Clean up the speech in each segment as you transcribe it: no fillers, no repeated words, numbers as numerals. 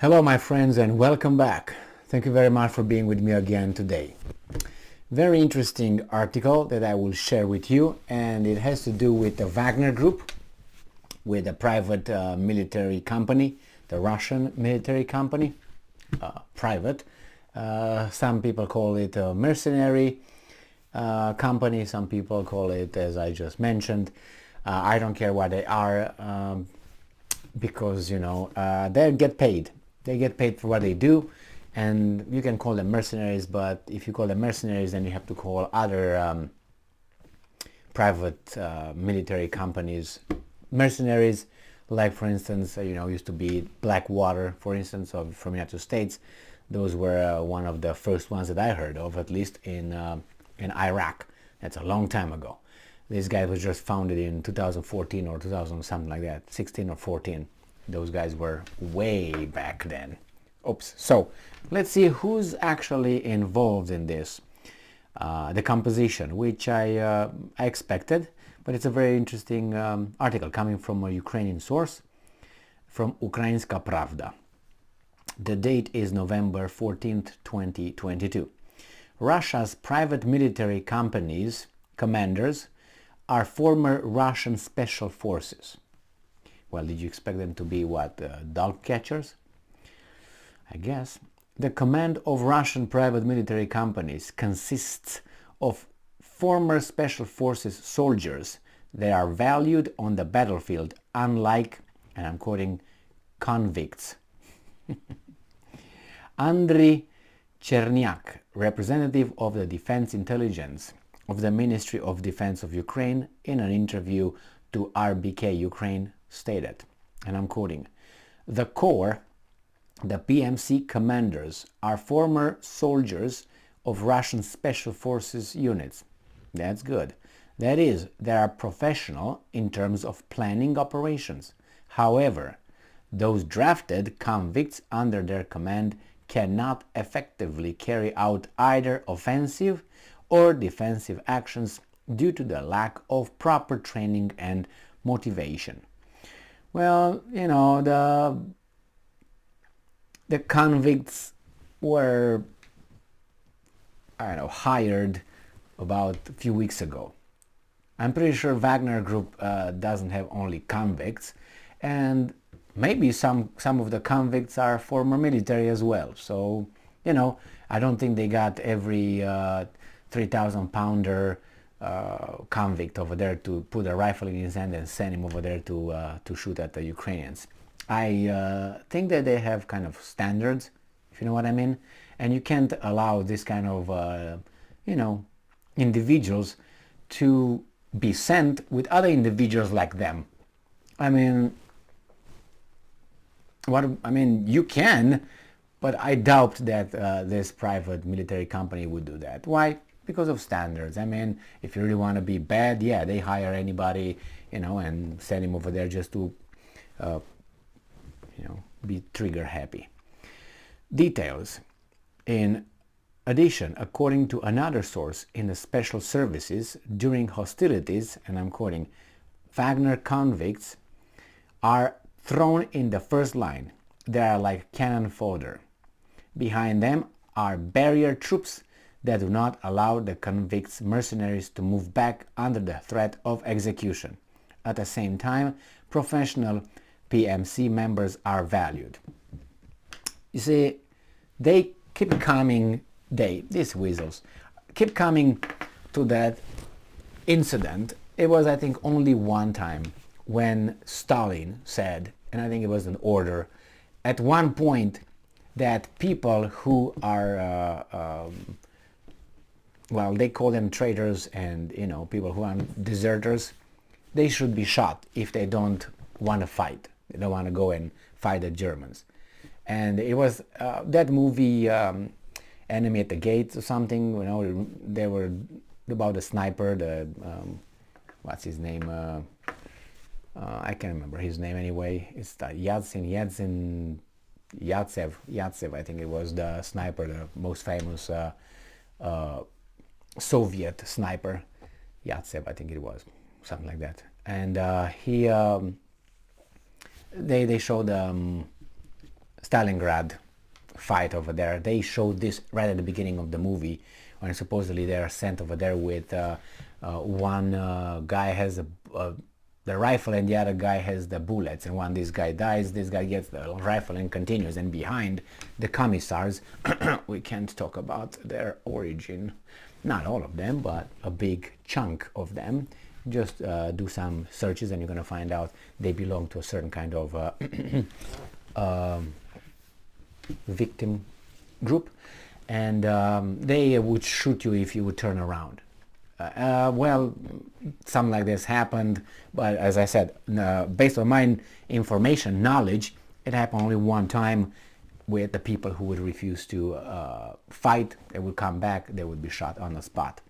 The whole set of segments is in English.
Hello my friends and welcome back. Thank you very much for being with me again today. Very interesting article that I will share with you, and it has to do with the Wagner group, with a private military company, the Russian military company, private. Some people call it a mercenary company, some people call it, as I just mentioned. I don't care what they are, because they get paid. They get paid for what they do, and you can call them mercenaries, but if you call them mercenaries, then you have to call other private military companies mercenaries. Like, for instance, used to be Blackwater, for instance, from United States. Those were one of the first ones that I heard of, at least in Iraq. That's a long time ago. This guy was just founded in 2014 or 2000, something like that, 16 or 14. Those guys were way back then. Oops. So let's see who's actually involved in this. The composition, which I expected, but it's a very interesting article coming from a Ukrainian source, from Ukrainska Pravda. The date is November 14th, 2022. Russia's private military companies' commanders are former Russian special forces. Well, did you expect them to be what, dog catchers? I guess. The command of Russian private military companies consists of former special forces soldiers that are valued on the battlefield, unlike, and I'm quoting, convicts. Andriy Chernyak, representative of the Defense Intelligence of the Ministry of Defense of Ukraine, in an interview to RBK Ukraine, stated, and I'm quoting, "The Corps, the PMC commanders, are former soldiers of Russian Special Forces units." That's good. That is, they are professional in terms of planning operations. However, those drafted convicts under their command cannot effectively carry out either offensive or defensive actions due to the lack of proper training and motivation. Well, the convicts were, hired about a few weeks ago. I'm pretty sure Wagner Group doesn't have only convicts, and maybe some of the convicts are former military as well. So, I don't think they got every 3,000-pounder convict over there to put a rifle in his hand and send him over there to shoot at the Ukrainians. I think that they have kind of standards, if you know what I mean, and you can't allow this kind of individuals to be sent with other individuals like them. You can, but I doubt that this private military company would do that. Why? Because of standards. If you really want to be bad, yeah, they hire anybody, and send him over there just to, be trigger happy. Details. In addition, according to another source in the special services, during hostilities, and I'm quoting, Wagner convicts are thrown in the first line. They are like cannon fodder. Behind them are barrier troops that do not allow the convicts mercenaries to move back under the threat of execution. At the same time, professional PMC members are valued. You see, they keep coming, these weasels, keep coming to that incident. It was, I think, only one time when Stalin said, and I think it was an order, at one point, that people who are they call them traitors and people who are deserters, they should be shot if they don't want to fight. They don't want to go and fight the Germans. And it was that movie, Enemy at the Gates or something. They were about the sniper. What's his name? I can't remember his name anyway. It's Yatsev. I think it was the sniper, the most famous Soviet sniper. Yatsev, I think it was, something like that. And they showed Stalingrad fight over there. They showed this right at the beginning of the movie, when supposedly they are sent over there with one guy has the rifle and the other guy has the bullets, and when this guy dies, this guy gets the rifle and continues, and behind the commissars we can't talk about their origin, not all of them, but a big chunk of them. Just do some searches and you're going to find out they belong to a certain kind of victim group, and they would shoot you if you would turn around. Well, something like this happened, but as I said, based on my information, knowledge, it happened only one time with the people who would refuse to fight. They would come back, they would be shot on the spot.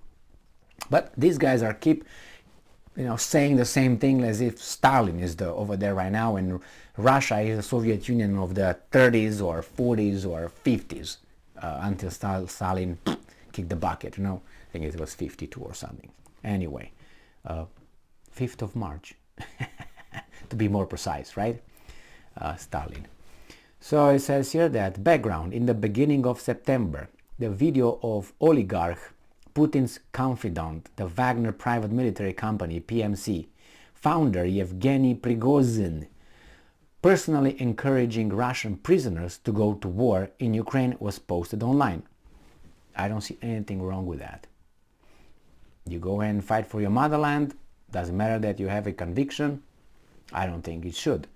But these guys are keep saying the same thing as if Stalin is over there right now, and Russia is the Soviet Union of the 30s or 40s or 50s, until Stalin kicked the bucket, I think it was 52 or something. Anyway, 5th of March, to be more precise, right? Stalin. So it says here that background: in the beginning of September, the video of oligarch Putin's confidant, the Wagner private military company, PMC, founder Yevgeny Prigozhin, personally encouraging Russian prisoners to go to war in Ukraine, was posted online. I don't see anything wrong with that. You go and fight for your motherland, doesn't matter that you have a conviction. I don't think it should.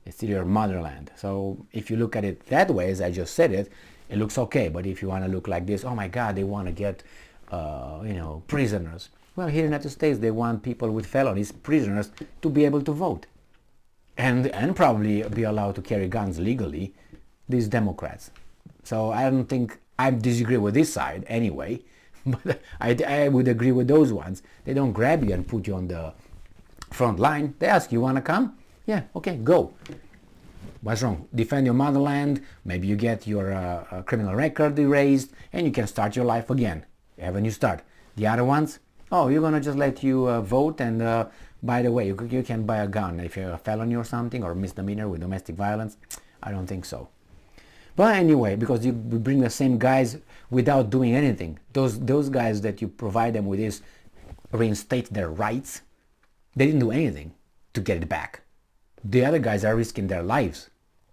It's still your motherland. So if you look at it that way, as I just said it, it looks okay. But if you want to look like this, oh my God, they want to get prisoners. Well, here in the United States, they want people with felonies, prisoners, to be able to vote. And probably be allowed to carry guns legally, these Democrats. So I don't think, I disagree with this side anyway, but I would agree with those ones. They don't grab you and put you on the front line. They ask you, want to come? Yeah, okay, go. What's wrong? Defend your motherland, maybe you get your criminal record erased, and you can start your life again. You have a new start. The other ones, oh, you're going to just let you vote, and by the way, you can buy a gun if you're a felony or something, or misdemeanor with domestic violence. I don't think so. But anyway, because you bring the same guys without doing anything. Those guys that you provide them with this, reinstate their rights, they didn't do anything to get it back. The other guys are risking their lives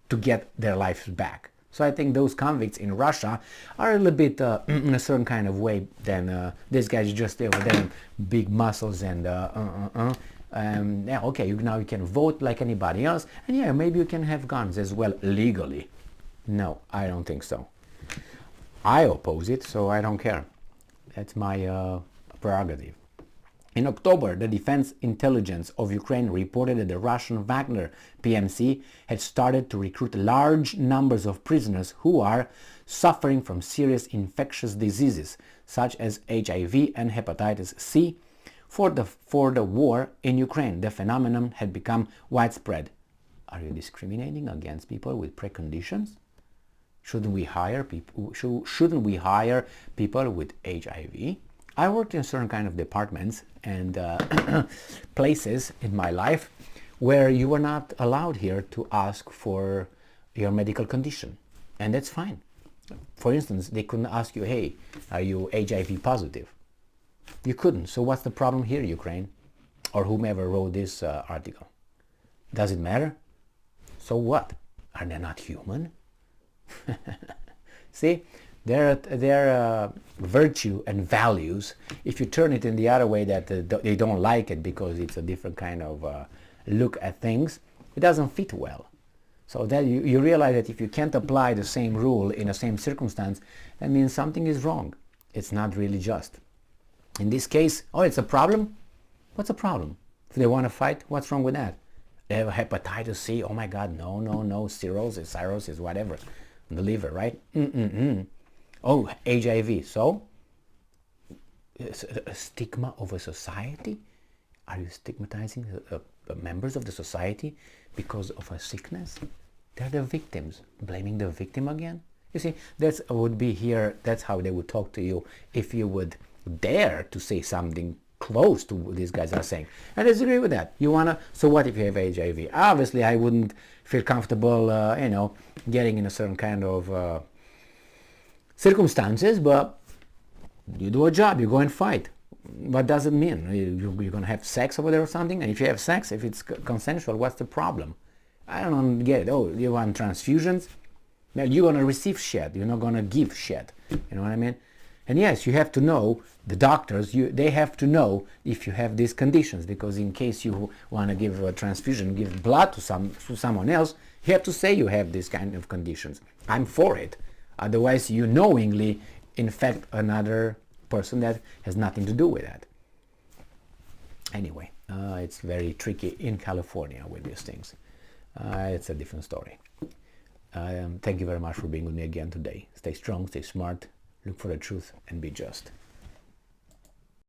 to get their lives back. So I think those convicts in Russia are a little bit in a certain kind of way than these guys just stay over there, big muscles and yeah, okay, now you can vote like anybody else, and yeah, maybe you can have guns as well legally. No, I don't think so. I oppose it, so I don't care. That's my prerogative. In October, the Defense Intelligence of Ukraine reported that the Russian Wagner PMC had started to recruit large numbers of prisoners who are suffering from serious infectious diseases such as HIV and hepatitis C. For the war in Ukraine, the phenomenon had become widespread. Are you discriminating against people with preconditions? Shouldn't we hire people? Shouldn't we hire people with HIV? I worked in certain kind of departments and places in my life where you were not allowed here to ask for your medical condition, and that's fine. For instance, they couldn't ask you, hey, are you HIV positive? You couldn't. So what's the problem here, Ukraine? Or whomever wrote this article? Does it matter? So what? Are they not human? See? Their virtue and values, if you turn it in the other way that they don't like it because it's a different kind of look at things, it doesn't fit well. So that you realize that if you can't apply the same rule in the same circumstance, that means something is wrong. It's not really just. In this case, oh, it's a problem? What's the problem? If they want to fight, what's wrong with that? They have hepatitis C, oh my God, no, cirrhosis, whatever, the liver, right? Oh, HIV, so? It's a stigma of a society? Are you stigmatizing the members of the society because of a sickness? They're the victims. Blaming the victim again? You see, that's how they would talk to you if you would dare to say something close to what these guys are saying. I disagree with that. So what if you have HIV? Obviously, I wouldn't feel comfortable, getting in a certain kind of circumstances, but you do a job, you go and fight. What does it mean? You're going to have sex over there or something? And if you have sex, if it's consensual, what's the problem? I don't get it. Oh, you want transfusions? Well, you're going to receive shit. You're not going to give shit. You know what I mean? And yes, you have to know, the doctors, they have to know if you have these conditions, because in case you want to give a transfusion, give blood to someone else, you have to say you have these kind of conditions. I'm for it. Otherwise, you knowingly infect another person that has nothing to do with that. Anyway, it's very tricky in California with these things. It's a different story. Thank you very much for being with me again today. Stay strong, stay smart, look for the truth, and be just.